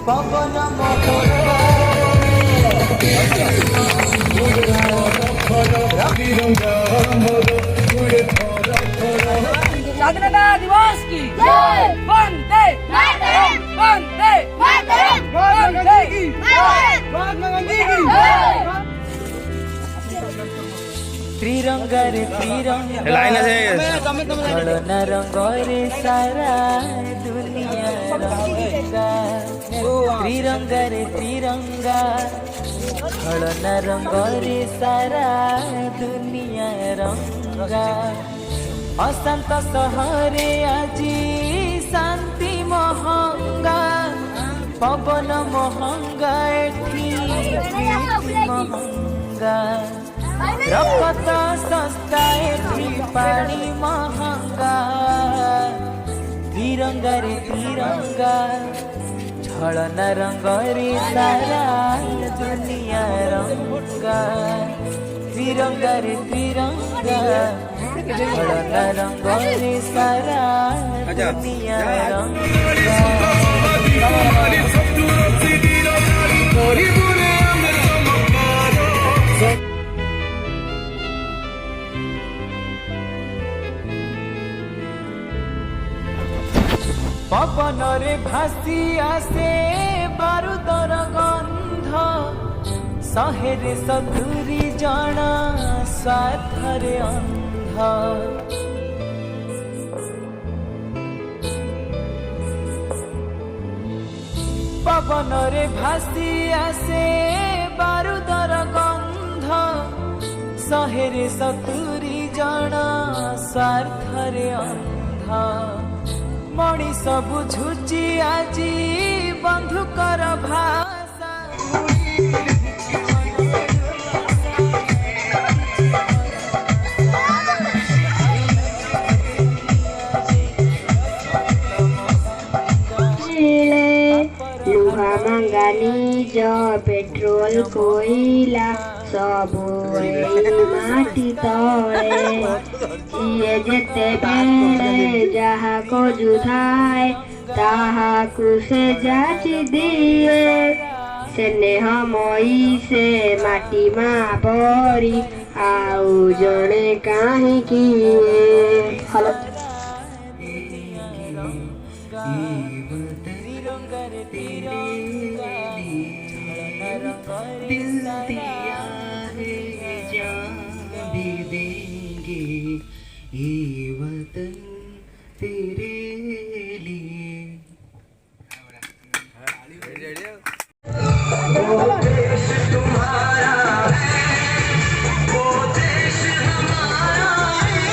पवन मोहन स्वाधीनता दिवस की जय। वंदे मातरम, वंदे मातरम, वंदे महात्मा गांधी की जय। त्रिरंगा रे त्रिरंगा खड़ना रंग रे सारा दुनिया रंगा। त्रिरंगा रे त्रिरंगा खड़ना रंग रे सारा दुनिया रंगा। अशांत सहरे आजी शांति महंगा पवन महंगा एठी महंगा रक्त सस्ता एठी पानी महंगा। तिरंगा रे तिरंगा झलना रंग रे सारा दुनिया रंगा। तिरंगा रे तिरंगा झलना रंग रे सारा दुनिया रंगा। पवन रे भासी आसे बारूदर गंध शहेरे सतुरी जन स्वार्थरे अंध। पवन रे भासी आसे बारूदर गंध शहेरे सतुरी जन स्वार्थरे अंध। मनीष बुझुची आजी बंधुकर भाषा। लुहा मंगानीज पेट्रोल कोईला सबु माटी तले। जिए जेते बेड़े जहा को जुधाए ताहाकु से जाची दिए। स्नेह मई से माटी मा परी आउ जणे काहे किए। हेलो दिल दिया है जान भी देंगे ये वतन तेरे लिए। वो देश तुम्हारा है, वो देश हमारा है।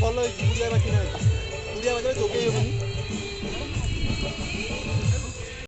ଭଲ ହେଇଛି ବୁଲିବା ବାକି ନାହିଁ ବୁଲିବା ବାକି ଯୋଗେଇ ହେବନି।